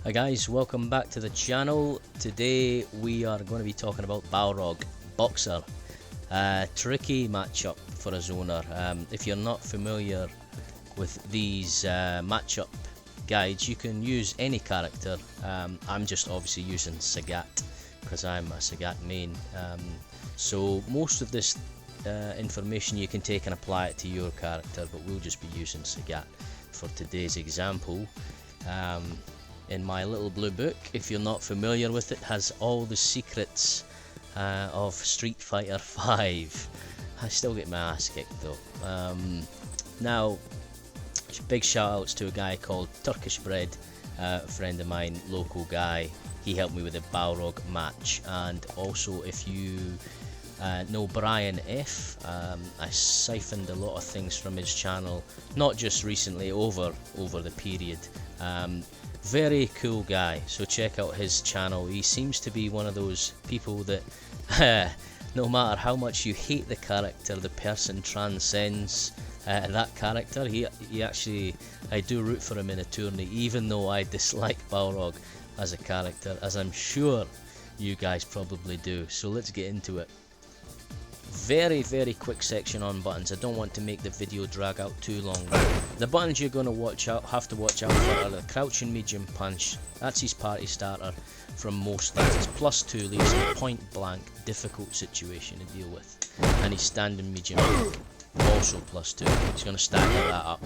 Hi guys, welcome back to the channel. Today we are going to be talking about Balrog, Boxer. Tricky matchup for a zoner. If you're not familiar with these matchup guides, you can use any character. I'm just obviously using Sagat because I'm a Sagat main. So most of this information you can take and apply it to your character, but we'll just be using Sagat for today's example. In my little blue book, if you're not familiar with it, has all the secrets of Street Fighter 5. I still get my ass kicked though. Now, big shout outs to a guy called Turkish Bread, a friend of mine, local guy. He helped me with the Balrog match, and also if you know Brian F, I siphoned a lot of things from his channel, not just recently, over the period. Very cool guy, so check out his channel. He seems to be one of those people that no matter how much you hate the character, the person transcends that character. He actually, I do root for him in a tourney, even though I dislike Balrog as a character, as I'm sure you guys probably do. So let's get into it. Very quick section on buttons. I don't want to make the video drag out too long. The buttons you're going to have to watch out for are the crouching medium punch. That's his party starter from most things. It's +2, leaves a point blank difficult situation to deal with. And his standing medium also +2. He's going to stagger that up,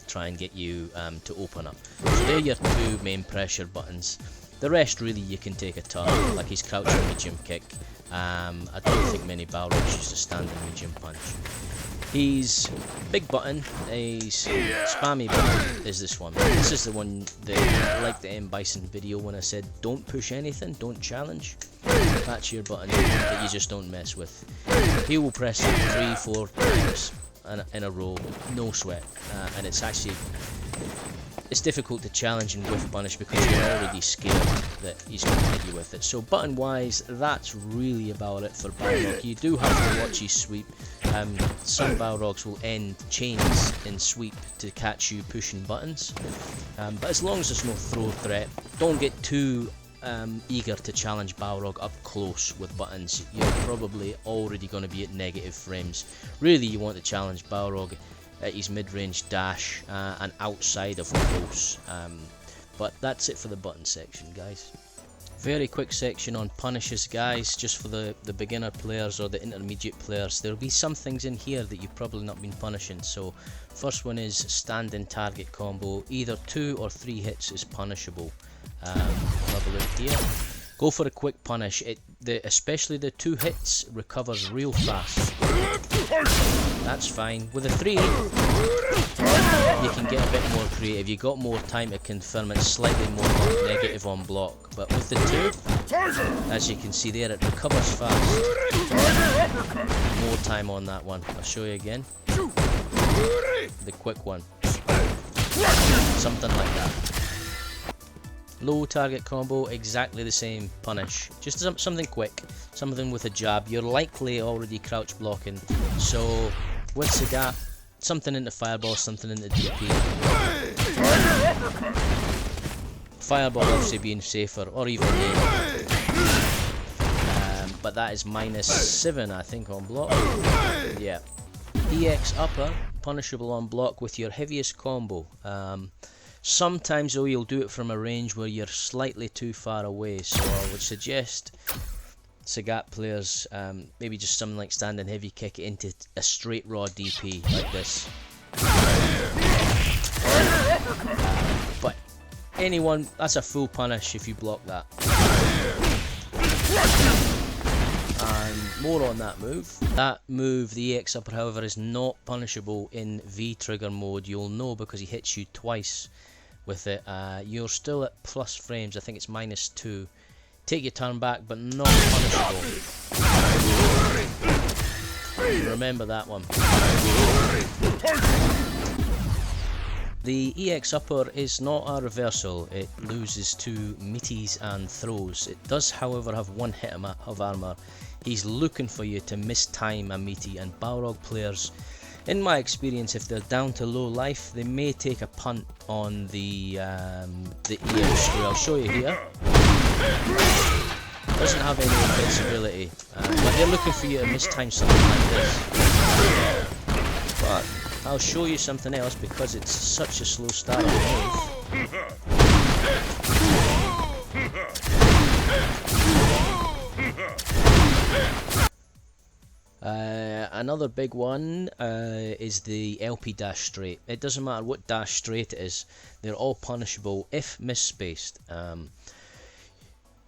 try and get you to open up. So they're your two main pressure buttons. The rest really you can take a turn, like his crouching medium kick. I don't think many Balrogs use a standing medium punch. His big button, his spammy button, is this one. This is the one that, like the M Bison video when I said don't push anything, don't challenge. That's your button that you just don't mess with. He will press it 3-4 times in a row, no sweat, and it's actually difficult to challenge and whiff punish because you're already scared that he's going to hit you with it. So button wise, that's really about it for Balrog. You do have to watch his sweep. Some Balrogs will end chains in sweep to catch you pushing buttons, but as long as there's no throw threat, don't get too eager to challenge Balrog up close with buttons. You're probably already going to be at negative frames. Really, you want to challenge Balrog at his mid-range dash and outside of close. But that's it for the button section, guys. Very quick section on punishes, guys, just for the beginner players or the intermediate players. There'll be some things in here that you've probably not been punishing. So first one is standing target combo. Either 2 or 3 hits is punishable. Have a look here. Go for a quick punish. Especially the 2 hits recovers real fast. That's fine. With a 3, you can get a bit more creative. You got more time to confirm. It's slightly more negative on block. But with the 2, as you can see there, it recovers fast. More time on that one. I'll show you again. The quick one. Something like that. Low target combo, exactly the same punish. Just something quick, something with a jab. You're likely already crouch blocking, so with Sagat, something into fireball, something into DP. Fireball obviously being safer, or even nade. But that is -7, I think, on block. Yeah. EX upper, punishable on block with your heaviest combo. Sometimes though you'll do it from a range where you're slightly too far away, so I would suggest Sagat players maybe just something like standing heavy kick it into a straight raw DP like this. But anyone, that's a full punish if you block that. And more on that move. That move, the EX upper, however, is not punishable in V trigger mode. You'll know because he hits you twice with it. You're still at plus frames. I think it's -2. Take your turn back, but not punishable. Remember that one. The EX upper is not a reversal. It loses 2 meaties and throws. It does, however, have 1 hit of armor. He's looking for you to mistime a meaty, and Balrog players in my experience, if they're down to low life, they may take a punt on the EX screw. I'll show you here. Doesn't have any invincibility, but they're looking for you to mistime something like this. But I'll show you something else because it's such a slow start move. Another big one is the LP dash straight. It doesn't matter what dash straight it is, they're all punishable if misspaced.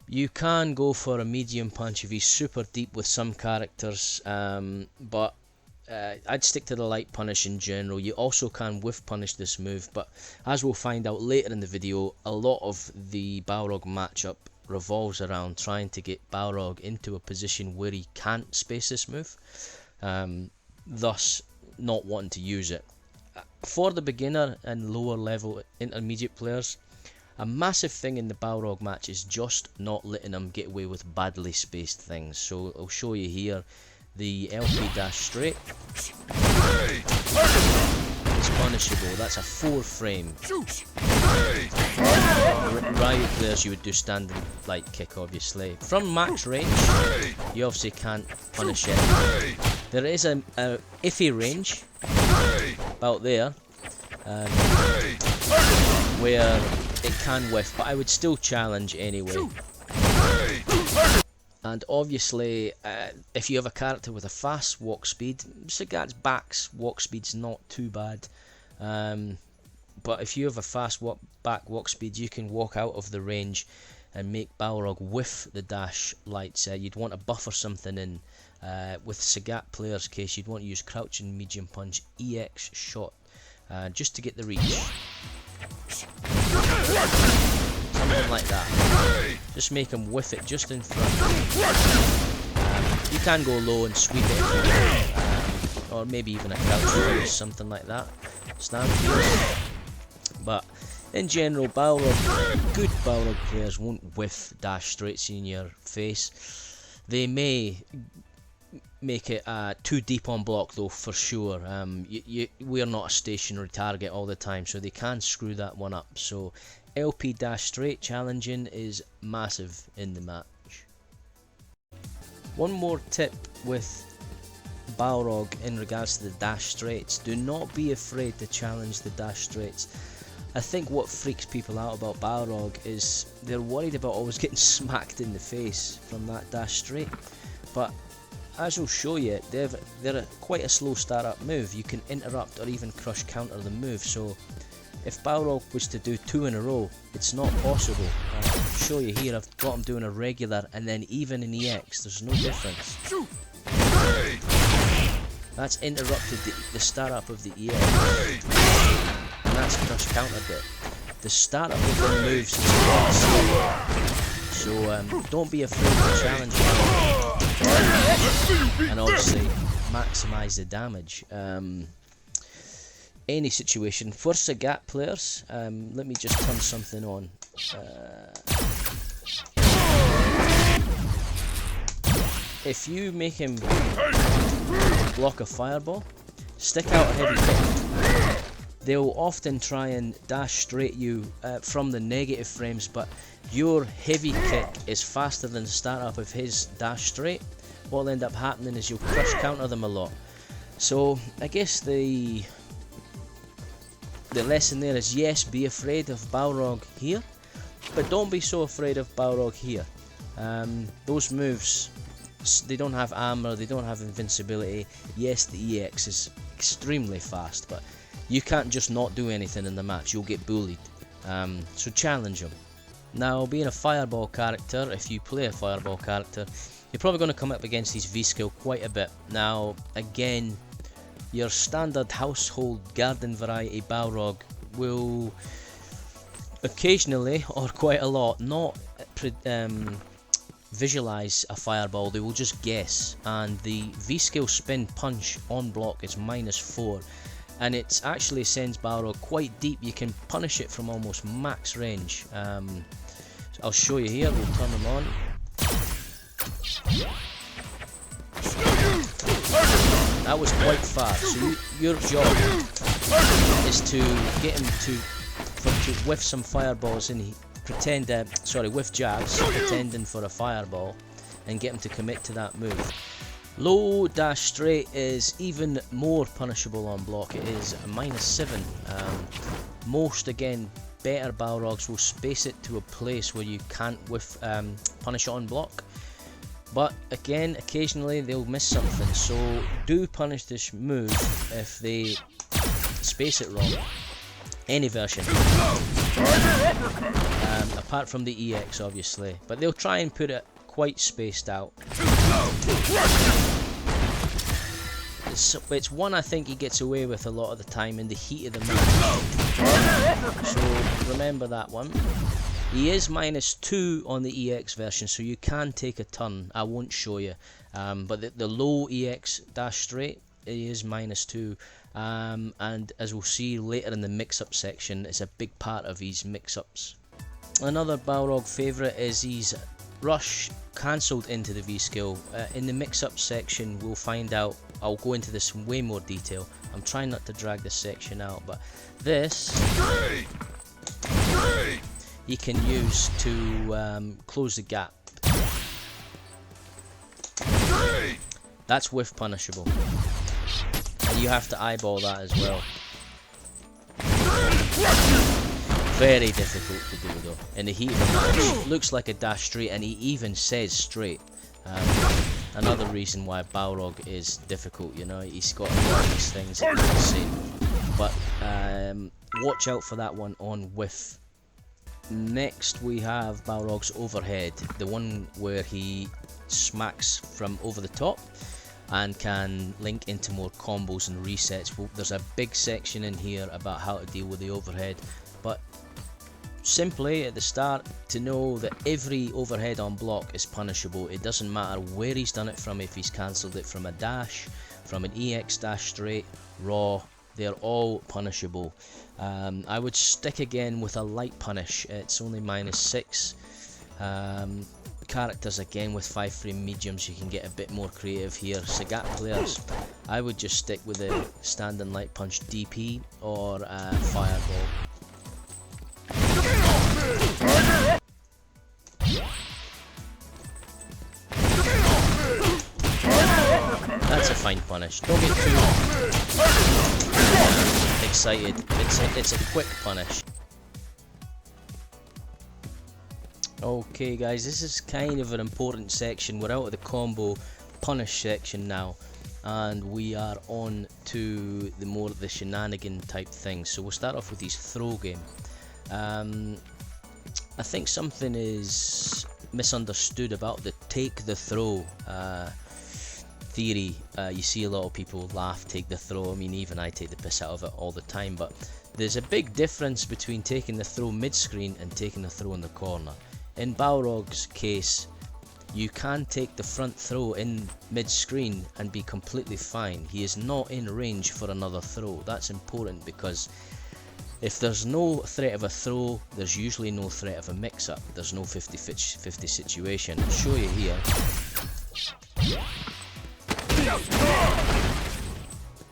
You can go for a medium punch if he's super deep with some characters, but I'd stick to the light punish in general. You also can whiff punish this move, but as we'll find out later in the video, a lot of the Balrog matchup revolves around trying to get Balrog into a position where he can't space this move, thus not wanting to use it. For the beginner and lower level intermediate players, a massive thing in the Balrog match is just not letting him get away with badly spaced things. So I'll show you here the LP dash straight. It's punishable, that's a 4 frame. Riot players you would do standing light kick obviously. From max range you obviously can't punish it. There is a iffy range about there where it can whiff, but I would still challenge anyway. And obviously, if you have a character with a fast walk speed, Sagat's back's walk speed's not too bad. But if you have a fast back walk speed, you can walk out of the range and make Balrog whiff the dash lights. You'd want to buffer something in. With Sagat players' case, you'd want to use crouching medium punch EX shot just to get the reach. Something like that. Just make him whiff it just in front. You can go low and sweep it, or maybe even a crouch or something like that. Stand here. But in general, good Balrog players won't whiff dash straights in your face. They may make it too deep on block though, for sure. We're not a stationary target all the time, so they can screw that one up. So LP dash straight challenging is massive in the match. One more tip with Balrog in regards to the dash straights: do not be afraid to challenge the dash straights. I think what freaks people out about Balrog is they're worried about always getting smacked in the face from that dash straight, but as I'll show you, they're quite a slow start-up move. You can interrupt or even crush counter the move, so if Balrog was to do 2 in a row, it's not possible. I'll show you here, I've got him doing a regular and then even in EX, there's no difference. That's interrupted the start-up of the EX, and that's crush countered it. The start-up of the moves is quite slow, so don't be afraid to challenge it. And obviously maximise the damage. Any situation. For Sagat players, let me just turn something on. If you make him block a fireball, stick out a heavy kick. They'll often try and dash straight you from the negative frames, but your heavy kick is faster than the start up of his dash straight. What'll end up happening is you'll crush counter them a lot. So I guess the lesson there is, yes, be afraid of Balrog here, but don't be so afraid of Balrog here. Those moves, they don't have armor, they don't have invincibility. Yes, the EX is extremely fast, but you can't just not do anything in the match, you'll get bullied. So challenge him. Now, being a fireball character, if you play a fireball character, you're probably going to come up against his V-skill quite a bit. Now, again, your standard household garden variety Balrog will occasionally, or quite a lot, not visualize a fireball, they will just guess, and the V-skill spin punch on block is -4, and it actually sends Balrog quite deep. You can punish it from almost max range. So I'll show you here, we'll turn them on. That was quite far. So your job is to get him to whiff some fireballs and whiff jabs, pretending for a fireball, and get him to commit to that move. Low dash straight is even more punishable on block. It is a -7. Most, again, better Balrogs will space it to a place where you can't punish it on block. But again, occasionally they'll miss something, so do punish this move if they space it wrong. Any version. Apart from the EX, obviously. But they'll try and put it quite spaced out. It's one I think he gets away with a lot of the time in the heat of the match. So remember that one. He is -2 on the EX version, so you can take a turn. I won't show you. But the low EX dash straight, he is -2. And as we'll see later in the mix-up section, it's a big part of his mix-ups. Another Balrog favourite is his rush cancelled into the V skill. In the mix-up section we'll find out. I'll go into this in way more detail. I'm trying not to drag this section out, but this you can use to close the gap. That's whiff punishable, and you have to eyeball that as well. Very difficult to do though. In the heat of the match, looks like a dash straight, and he even says straight. Another reason why Balrog is difficult, you know, he's got a lot of these things that you can see. But watch out for that one on whiff. Next we have Balrog's overhead, the one where he smacks from over the top and can link into more combos and resets. Well, there's a big section in here about how to deal with the overhead, but simply at the start to know that every overhead on block is punishable. It doesn't matter where he's done it from, if he's cancelled it from a dash, from an EX dash straight, raw, they're all punishable. I would stick again with a light punish. It's only -6. Characters again with 5-frame mediums, you can get a bit more creative here. Sagat players, I would just stick with a standing light punch DP or fireball. That's a fine punish. Don't get too excited. It's a quick punish. Okay guys, this is kind of an important section. We're out of the combo punish section now, and we are on to the shenanigan type things. So we'll start off with his throw game. I think something is misunderstood about the take the throw theory. You see a lot of people laugh, take the throw. I mean, even I take the piss out of it all the time, but there's a big difference between taking the throw mid-screen and taking the throw in the corner. In Balrog's case, you can take the front throw in mid-screen and be completely fine. He is not in range for another throw. That's important, because if there's no threat of a throw, there's usually no threat of a mix-up. There's no 50-50 situation. I'll show you here.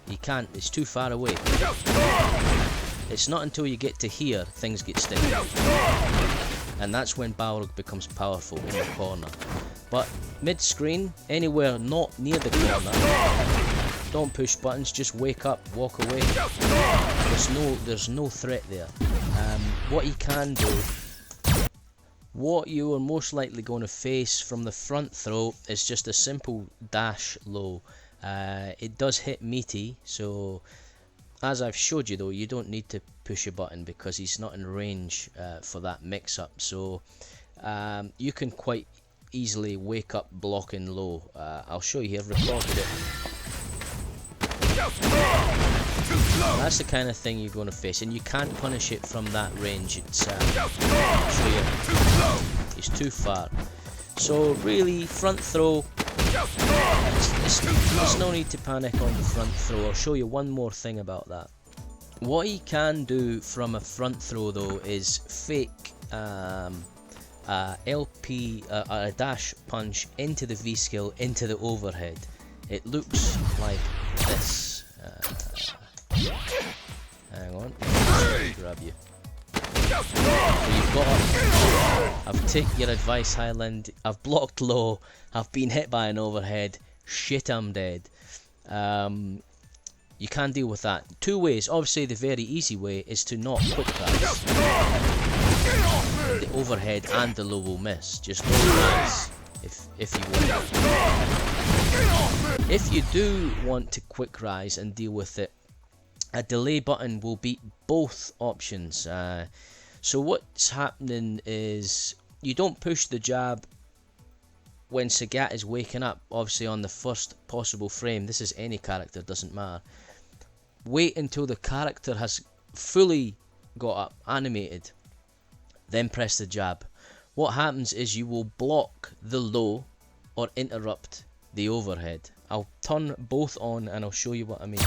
You can't, it's too far away. It's not until you get to here things get sticky, and that's when Balrog becomes powerful in the corner. But mid-screen, anywhere not near the corner, don't push buttons, just wake up, walk away. There's no threat there. What you can do, what you are most likely going to face from the front throw is just a simple dash low. It does hit meaty, so as I've showed you though, you don't need to push a button because he's not in range for that mix-up. So you can quite easily wake up blocking low. I'll show you here, I've recorded it. That's the kind of thing you're going to face, and you can't punish it from that range. It's I'll show you. It's too far. So really, front throw, there's no need to panic on the front throw. I'll show you one more thing about that. What he can do from a front throw though is fake a dash punch into the V skill, into the overhead. It looks like this. Hang on, grab you. So you've got up. I've taken your advice, Highland. I've blocked low. I've been hit by an overhead. Shit, I'm dead. You can deal with that two ways. Obviously, the very easy way is to not quick rise. The overhead and the low will miss. Just low rise if you want. If you do want to quick rise and deal with it, a delay button will beat both options. So what's happening is you don't push the jab when Sagat is waking up, obviously on the first possible frame. This is any character, doesn't matter. Wait until the character has fully got up, animated, then press the jab. What happens is you will block the low or interrupt the overhead. I'll turn both on and I'll show you what I mean.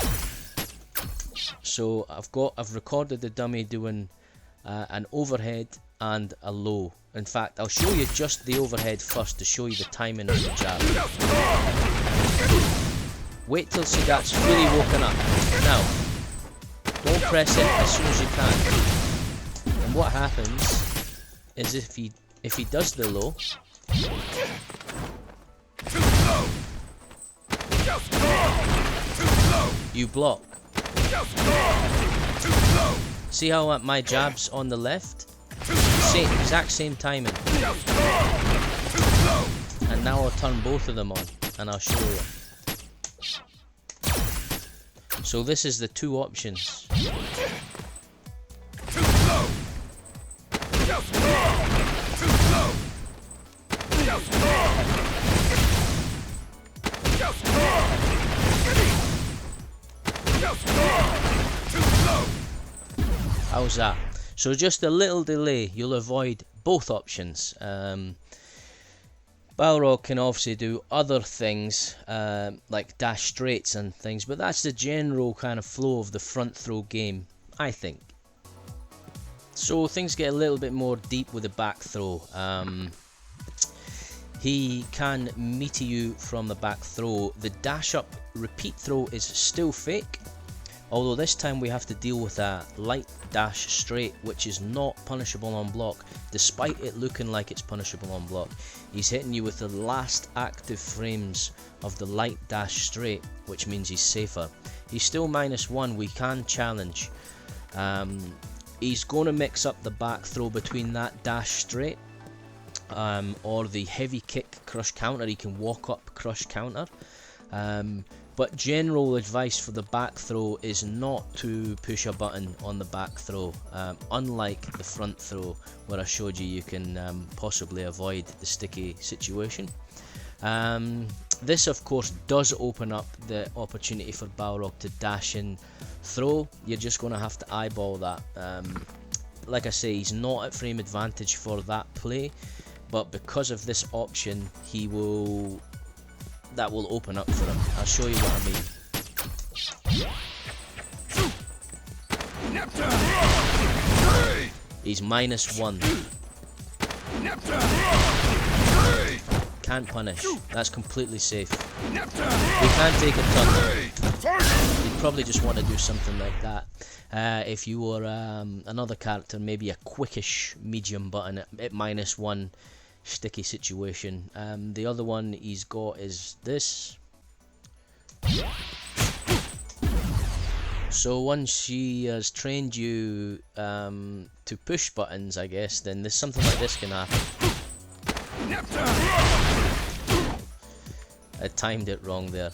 So I've recorded the dummy doing an overhead and a low. In fact, I'll show you just the overhead first to show you the timing of the jab. Wait till Sagat's fully woken up. Now, don't press it as soon as you can. And what happens is if he does the low, you block. See how my jab's on the left? Exact same timing. And now I'll turn both of them on and I'll show you. So this is the two options. How's that? So just a little delay, you'll avoid both options. Balrog can obviously do other things like dash straights and things, but that's the general kind of flow of the front throw game, I think. So things get a little bit more deep with the back throw. He can meter you from the back throw. The dash up repeat throw is still fake, although this time we have to deal with a light dash straight, which is not punishable on block, despite it looking like it's punishable on block. He's hitting you with the last active frames of the light dash straight, which means he's safer. He's still -1, we can challenge. He's going to mix up the back throw between that dash straight or the heavy kick crush counter. He can walk up crush counter. But general advice for the back throw is not to push a button on the back throw, unlike the front throw where I showed you can possibly avoid the sticky situation. This of course does open up the opportunity for Balrog to dash and throw. You're just going to have to eyeball that. Like I say, he's not at frame advantage for that play, but because of this option that will open up for him. I'll show you what I mean. He's -1. Can't punish. That's completely safe. We can take a turn. You'd probably just want to do something like that. If you were another character, maybe a quickish medium button at -1. Sticky situation. The other one he's got is this. So once he has trained you to push buttons, I guess, then there's something like this can happen. I timed it wrong there.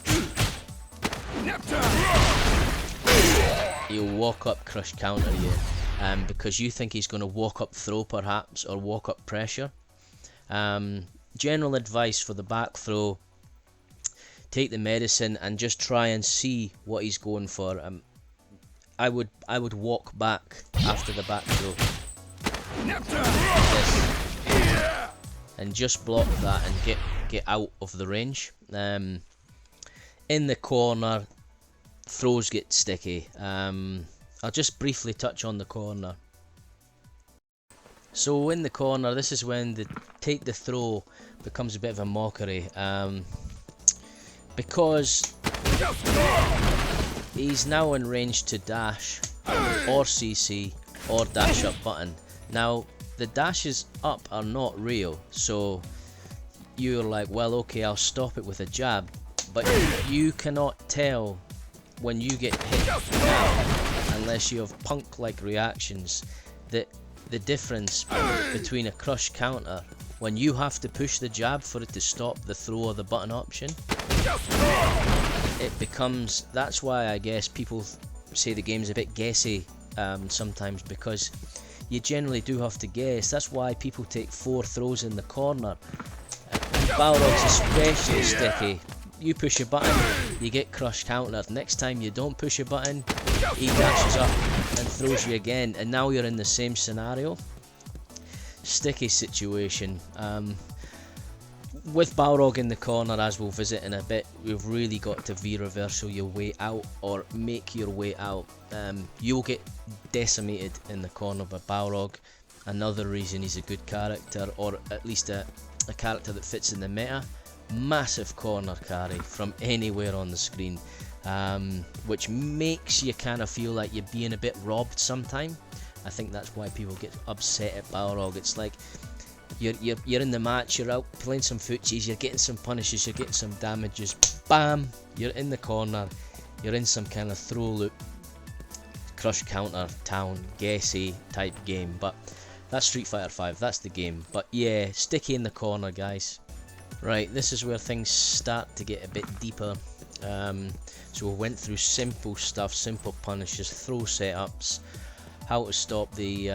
He'll walk up crush counter you because you think he's going to walk up throw perhaps, or walk up pressure. General advice for the back throw: take the medicine and just try and see what he's going for. I would walk back after the back throw, and just block that and get out of the range. In the corner, throws get sticky. I'll just briefly touch on the corner. So in the corner, this is when the take the throw becomes a bit of a mockery. because he's now in range to dash or CC or dash up button. Now the dashes up are not real, so you're like, well, okay, I'll stop it with a jab, but you cannot tell when you get hit now, unless you have punk like reactions, that the difference between a crush counter, when you have to push the jab for it to stop the throw or the button option, it becomes, that's why I guess people say the game's a bit guessy sometimes, because you generally do have to guess. That's why people take 4 throws in the corner. Balrog's especially sticky. You push a button, you get crush countered. Next time you don't push a button, he dashes up and throws you again, and now you're in the same scenario. Sticky situation. With Balrog in the corner, as we'll visit in a bit, we've really got to V-reversal your way out, or make your way out. You'll get decimated in the corner by Balrog. Another reason he's a good character, or at least a character that fits in the meta. Massive corner carry from anywhere on the screen, which makes you kind of feel like you're being a bit robbed sometime. I think that's why people get upset at Balrog. It's like you're in the match, you're out playing some footsies, you're getting some punishes, you're getting some damages, bam, you're in the corner, you're in some kind of throw loop, crush counter, town, guessy type game. But that's Street Fighter 5, that's the game. But yeah, sticky in the corner, guys. Right, this is where things start to get a bit deeper. So we went through simple stuff, simple punishes, throw setups, how to stop the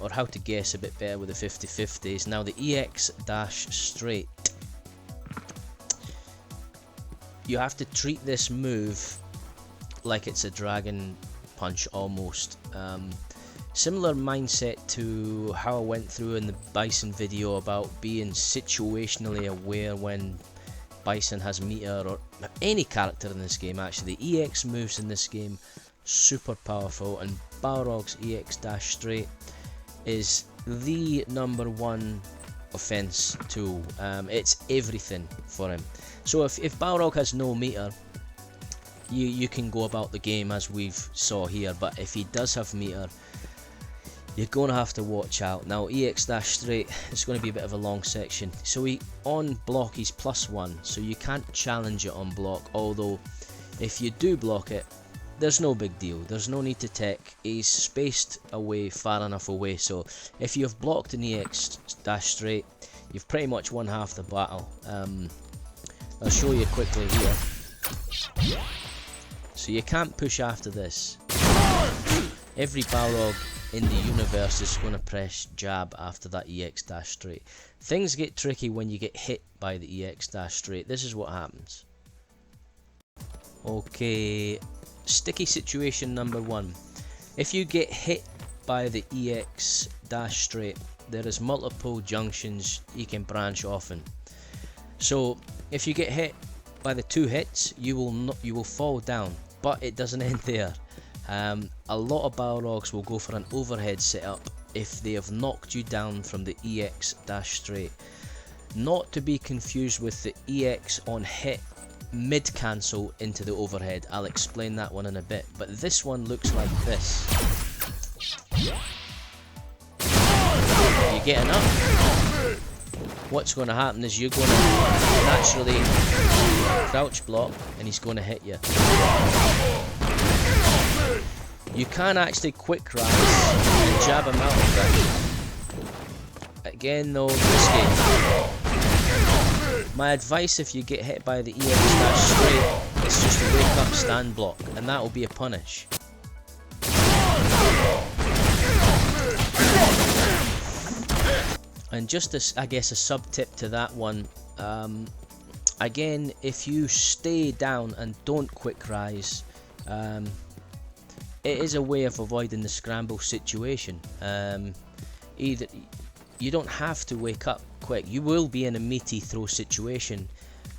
or how to guess a bit better with the 50-50s. Now the EX dash straight, you have to treat this move like it's a dragon punch almost. Similar mindset to how I went through in the Bison video about being situationally aware when Bison has meter, or any character in this game actually. The EX moves in this game super powerful, and Balrog's EX dash straight is the #1 offense tool. It's everything for him. So if Balrog has no meter, you can go about the game as we've saw here, but if he does have meter, you're going to have to watch out. Now EX dash straight, it's going to be a bit of a long section. So he on block he's +1, so you can't challenge it on block, although if you do block it, there's no big deal, there's no need to tech, he's spaced away far enough away. So if you've blocked an EX dash straight, you've pretty much won half the battle. I'll show you quickly here. So you can't push after this. Every Balrog in the universe is going to press jab after that EX dash straight. Things get tricky when you get hit by the EX dash straight. This is what happens. Okay, sticky situation #1. If you get hit by the EX dash straight, there is multiple junctions you can branch off in. So if you get hit by the 2 hits, you will fall down, but it doesn't end there. A lot of Balrogs will go for an overhead setup if they have knocked you down from the EX dash straight. Not to be confused with the EX on hit mid cancel into the overhead. I'll explain that one in a bit, but this one looks like this. You getting up? What's going to happen is you're going to naturally crouch block and he's going to hit you. You can actually quick rise and jab him out of that. Again though, risky. My advice if you get hit by the EX dash straight is just to wake up, stand block, and that will be a punish. And just as, I guess, a sub tip to that one, again, if you stay down and don't quick rise, it is a way of avoiding the scramble situation. Either you don't have to wake up quick, you will be in a meaty throw situation,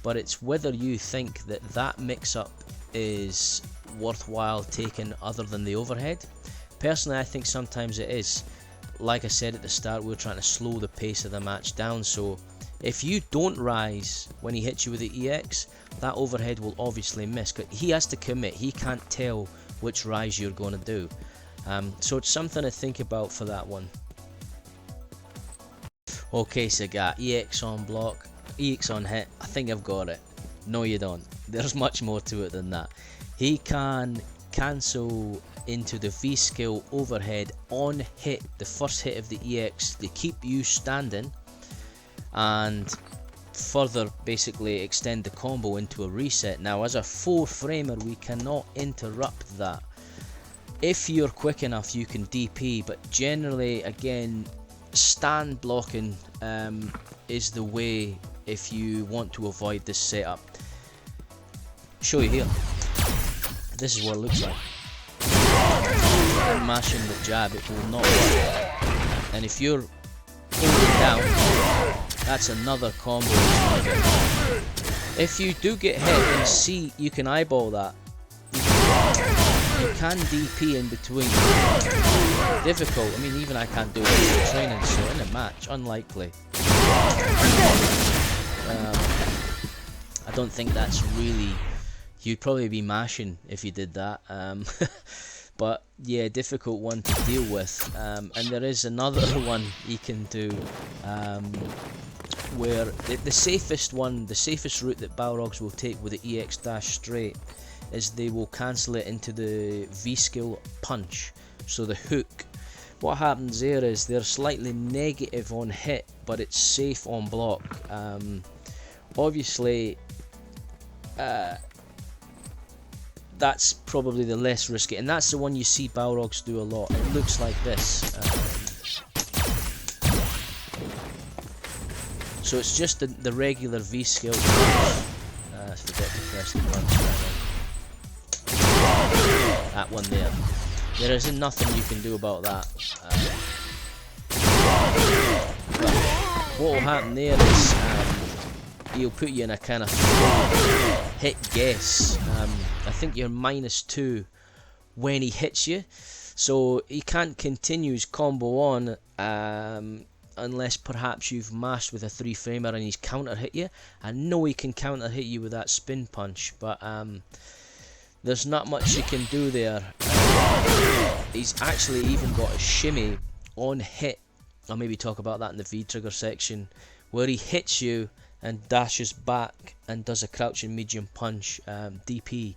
but it's whether you think that that mix up is worthwhile taking other than the overhead. Personally, I think sometimes it is. like I said at the start, we're trying to slow the pace of the match down, so if you don't rise when he hits you with the EX, that overhead will obviously miss. He has to commit, he can't tell which rise you're going to do. So it's something to think about for that one. Okay, Sagat, EX on block, EX on hit. I think I've got it. No, you don't. There's much more to it than that. He can cancel into the V skill overhead on hit, the first hit of the EX. They keep you standing and further basically extend the combo into a reset. Now, as a 4-framer, we cannot interrupt that. If you're quick enough, you can DP, but generally, again, stand blocking is the way if you want to avoid this setup. Show you here. This is what it looks like. I'm mashing the jab, it will not work. And if you're holding down, that's another combo. If you do get hit and see, you can eyeball that. You can DP in between. Difficult. I mean, even I can't do it in training, so in a match, unlikely. I don't think that's really... You'd probably be mashing if you did that. But yeah, difficult one to deal with. And there is another one you can do where the safest one, the safest route that Balrogs will take with the EX dash straight is they will cancel it into the V skill punch. So the hook. What happens there is they're slightly negative on hit, but it's safe on block. Obviously, that's probably the less risky, and that's the one you see Balrogs do a lot. It looks like this. So it's just the regular V skill punch. Forget to press the punch. That one there. There isn't nothing you can do about that. What will happen there is he'll put you in a kind of hit guess. I think you're -2 when he hits you, so he can't continue his combo on unless perhaps you've mashed with a 3-framer and he's counter hit you. I know he can counter hit you with that spin punch, but there's not much you can do there. He's actually even got a shimmy on hit. I'll maybe talk about that in the V-trigger section, where he hits you and dashes back and does a crouching medium punch. DP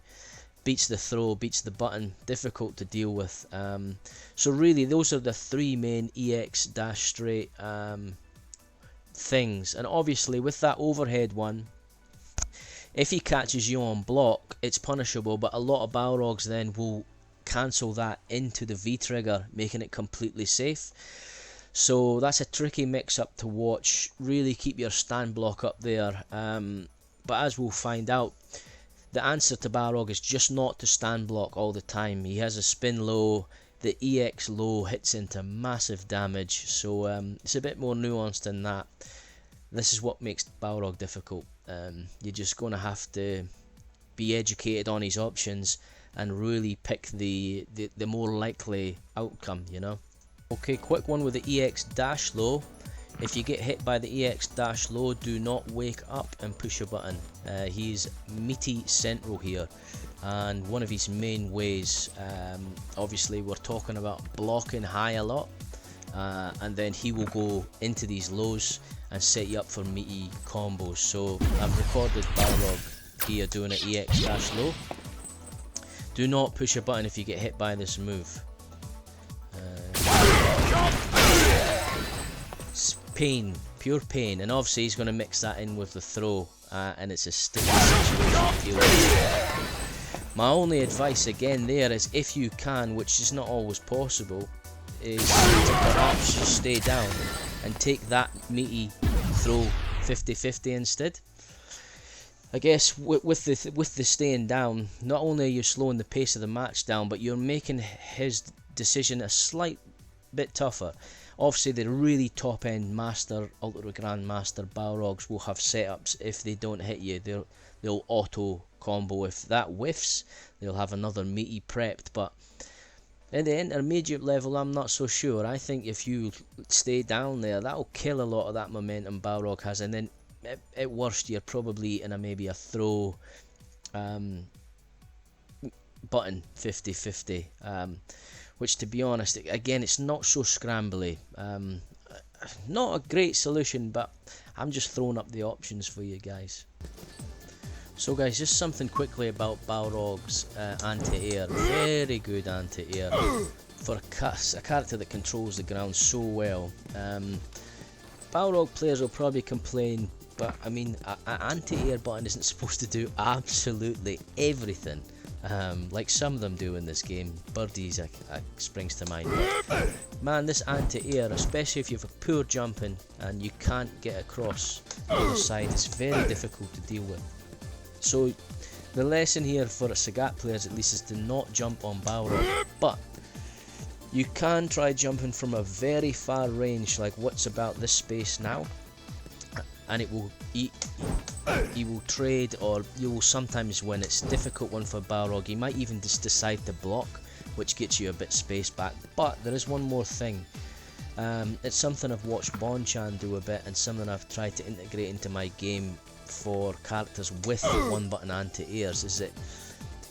beats the throw, beats the button, difficult to deal with. So really those are the 3 main EX dash straight things. And obviously with that overhead one, if he catches you on block, it's punishable, but a lot of Balrogs then will cancel that into the V-trigger, making it completely safe. So that's a tricky mix-up to watch. Really keep your stand block up there. But as we'll find out, the answer to Balrog is just not to stand block all the time. He has a spin low, the EX low hits into massive damage, so it's a bit more nuanced than that. This is what makes Balrog difficult. You're just going to have to be educated on his options and really pick the more likely outcome, you know. Okay, quick one with the EX dash low. If you get hit by the EX dash low, do not wake up and push a button. He's meaty central here, and one of his main ways, obviously we're talking about blocking high a lot, and then he will go into these lows and set you up for meaty combos. So I've recorded Balrog here doing an EX dash low. Do not push a button if you get hit by this move. It's pain, pure pain, and obviously he's going to mix that in with the throw, and it's a sticky situation to deal with. My only advice again there is, if you can, which is not always possible, is to perhaps just stay down and take that meaty throw 50-50 instead. I guess with the staying down, not only are you slowing the pace of the match down, but you're making his decision a slight bit tougher. Obviously the really top end master, ultra grandmaster Balrogs will have setups. If they don't hit you, they'll auto combo. If that whiffs, they'll have another meaty prepped, but In the intermediate level, I'm not so sure. I think if you stay down there, that'll kill a lot of that momentum Balrog has, and then at worst you're probably in maybe a throw button 50-50, which, to be honest, again, it's not so scrambly. Not a great solution, but I'm just throwing up the options for you guys. So guys, just something quickly about Balrog's anti-air. Very good anti-air for a character that controls the ground so well. Balrog players will probably complain, but I mean, an anti-air button isn't supposed to do absolutely everything, like some of them do in this game. Birdies springs to mind. But, man, this anti-air, especially if you have a poor jumping and you can't get across the other side, it's very difficult to deal with. So the lesson here for Sagat players at least is to not jump on Balrog, but you can try jumping from a very far range, like what's about this space now, and it will he will trade, or you will sometimes win. It's a difficult one for Balrog. He might even just decide to block, which gets you a bit space back. But there is one more thing. It's something I've watched Bonchan do a bit, and something I've tried to integrate into my game for characters with one button anti-airs, is that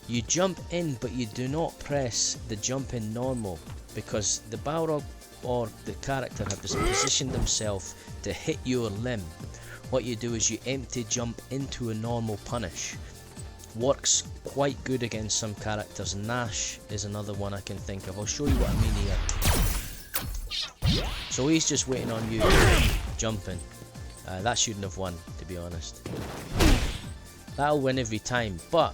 you jump in but you do not press the jump in normal, because the Balrog or the character have positioned themselves to hit your limb. What you do is you empty jump into a normal punish. Works quite good against some characters. Nash is another one I can think of. I'll show you what I mean here. So he's just waiting on you jumping. That shouldn't have won, to be honest. That'll win every time, but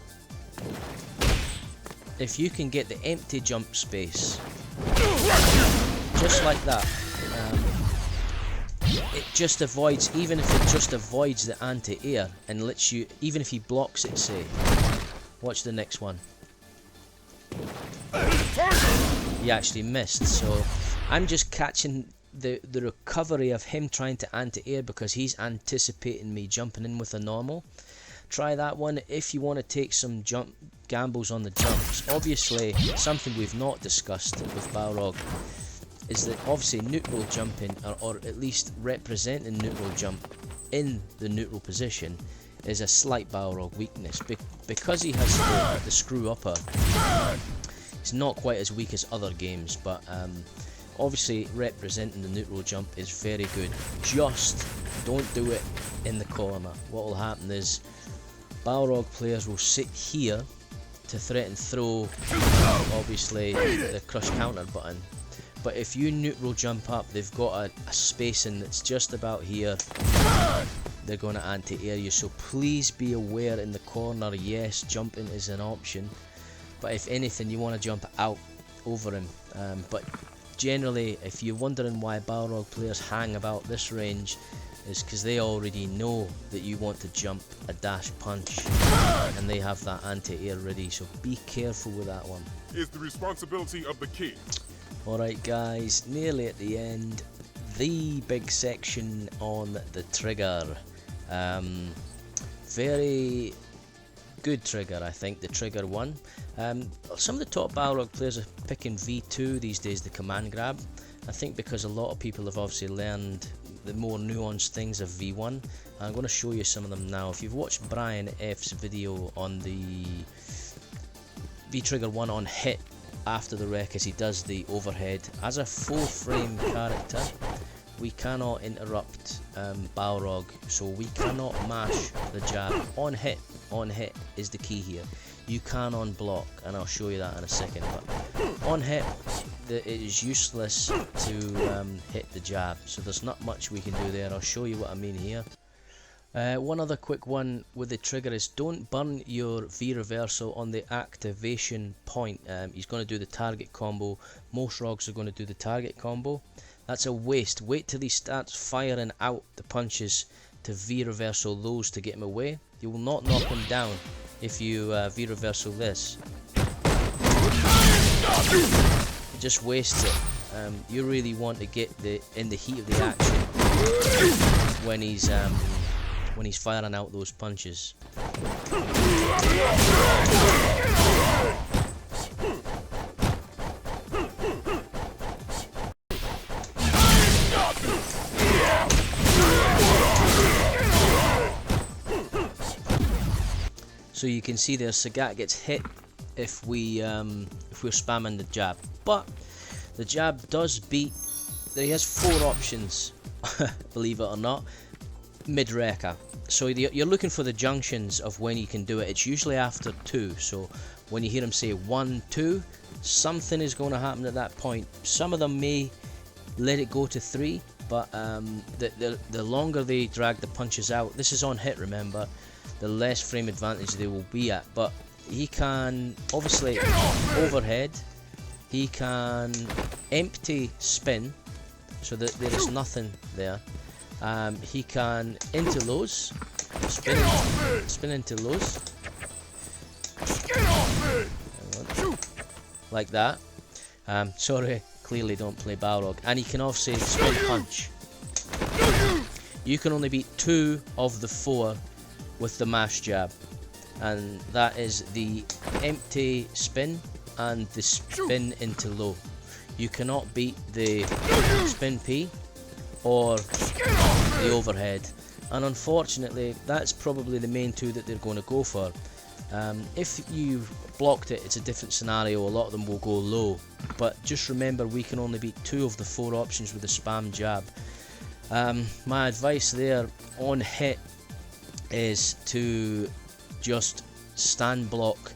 if you can get the empty jump space, just like that, it just avoids, even if it just avoids the anti-air and lets you, even if he blocks it, say. Watch the next one. He actually missed, so I'm just catching the recovery of him trying to anti-air because he's anticipating me jumping in with a normal. Try that one if you want to take some gambles on the jumps. Obviously, something we've not discussed with Balrog is that obviously neutral jumping, or at least representing neutral jump in the neutral position, is a slight Balrog weakness. Because he has the screw upper, it's not quite as weak as other games, but obviously representing the neutral jump is very good. Just don't do it in the corner. What will happen is Balrog players will sit here to threaten throw, obviously, the crush counter button. But if you neutral jump up, they've got a spacing that's just about here. They're going to anti-air you, so please be aware in the corner. Yes, jumping is an option, but if anything, you want to jump out over him. But generally, if you're wondering why Balrog players hang about this range, is because they already know that you want to jump a dash punch, and they have that anti-air ready, so be careful with that one. Is the responsibility of the king. Alright guys, nearly at the end. The big section on the trigger. Very good trigger, I think, the trigger one. Some of the top Balrog players are picking V2 these days, the command grab. I think because a lot of people have obviously learned the more nuanced things of V1. I'm going to show you some of them now. If you've watched Brian F's video on the V-Trigger 1 on hit after the wreck as he does the overhead, as a full frame character, we cannot interrupt Balrog, so we cannot mash the jab on hit. On hit is the key here. You can on block, and I'll show you that in a second, but on hit it is useless to hit the jab, so there's not much we can do there. I'll show you what I mean here. One other quick one with the trigger is don't burn your V reversal on the activation point. He's going to do the target combo. Most rogues are going to do the target combo. That's a waste. Wait till he starts firing out the punches to V reversal those to get him away. You will not knock him down if you V reversal this. It just wastes it. You really want to get in the heat of the action when he's firing out those punches. So you can see there Sagat gets hit if we're spamming the jab, but the jab does beat. He has 4 options, believe it or not, mid-rekka. So you're looking for the junctions of when you can do it. It's usually after 2, so when you hear him say 1, 2, something is going to happen at that point. Some of them may let it go to 3, but the longer they drag the punches out, this is on hit, remember, the less frame advantage they will be at. But he can obviously overhead, he can empty spin, so that there is nothing there. He can into lows, spin into lows, like that. Sorry, clearly don't play Balrog. And he can obviously spin punch. You can only beat 2 of the 4 with the mash jab, and that is the empty spin and the spin into low. You cannot beat the spin P or the overhead, and unfortunately that's probably the main 2 that they're going to go for. If you blocked it, it's a different scenario. A lot of them will go low, but just remember we can only beat 2 of the 4 options with the spam jab. My advice there on hit is to just stand block,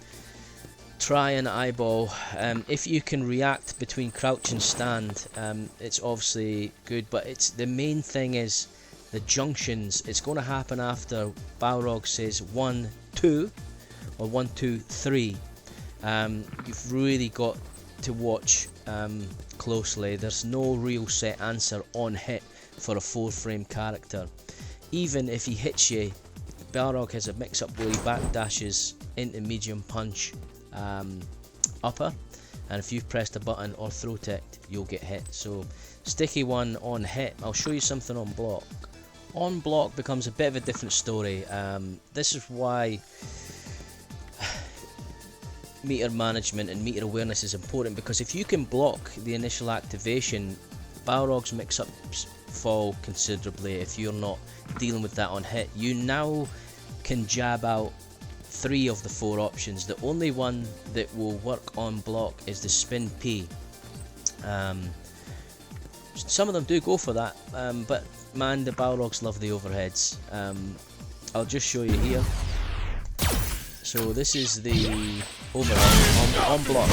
try and eyeball. If you can react between crouch and stand, it's obviously good, but it's the main thing is the junctions. It's going to happen after Balrog says 1, 2 or 1, 2, 3. You've really got to watch closely. There's no real set answer on hit for a 4-frame character. Even if he hits you, Balrog has a mix-up where he backdashes into medium punch upper, and if you've pressed a button or throw teched, you'll get hit. So sticky one on hit. I'll show you something on block. On block becomes a bit of a different story. This is why meter management and meter awareness is important, because if you can block the initial activation, Balrog's mix-ups fall considerably if you're not dealing with that on hit. You now can jab out 3 of the 4 options. The only one that will work on block is the spin P. Some of them do go for that, but man, the Balrogs love the overheads. I'll just show you here. So this is the overhead on block.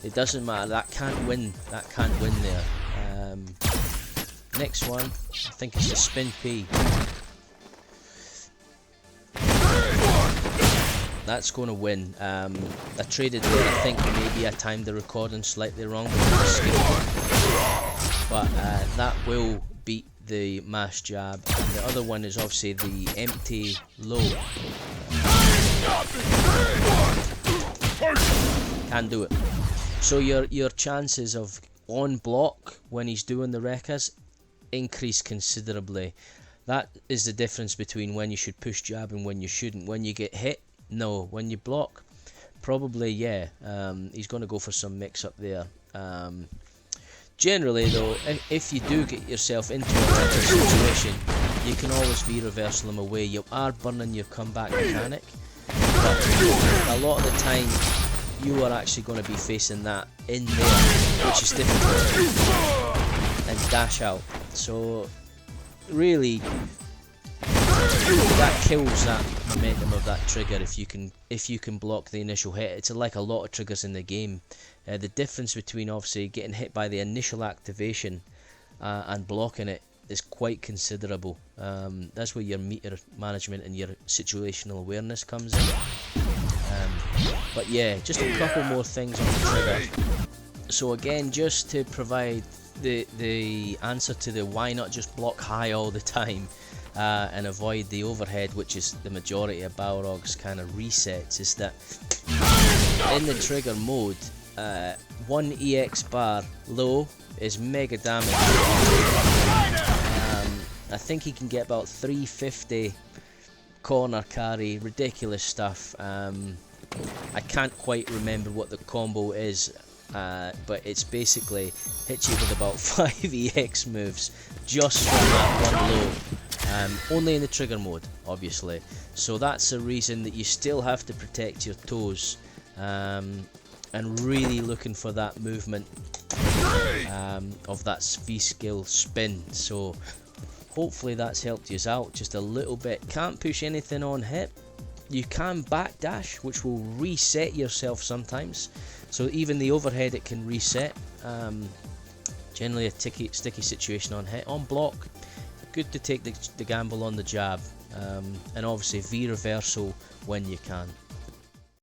It doesn't matter, that can't win there. Next one, I think it's the spin P. That's going to win. I traded there, I think maybe I timed the recording slightly wrong, but that will beat the mash jab. And the other one is obviously the empty low. Can do it. So your chances of on block when he's doing the rekkas increase considerably. That is the difference between when you should push jab and when you shouldn't. When you get hit, no. When you block, probably yeah. He's going to go for some mix up there. Generally though, if you do get yourself into a rekka situation, you can always reversal them away. You are burning your comeback mechanic, but a lot of the time you are actually going to be facing that in there, which is difficult, and dash out. So really that kills that momentum of that trigger if you can block the initial hit. It's like a lot of triggers in the game. The difference between obviously getting hit by the initial activation and blocking it is quite considerable. That's where your meter management and your situational awareness comes in. But yeah, just a couple more things on the trigger. So again, just to provide the answer to the why not just block high all the time and avoid the overhead, which is the majority of Balrog's kind of resets, is that in the trigger mode, 1 EX bar low is mega damage. I think he can get about 350 corner carry, ridiculous stuff. I can't quite remember what the combo is, but it's basically hits you with about 5 EX moves just from that one low. only in the trigger mode, obviously. So that's a reason that you still have to protect your toes, and really looking for that movement of that V-scale spin. So hopefully that's helped you out just a little bit. Can't push anything on hip. You can backdash, which will reset yourself sometimes. So even the overhead, it can reset. Generally a sticky situation on hit. On block, good to take the gamble on the jab, and obviously V reversal when you can.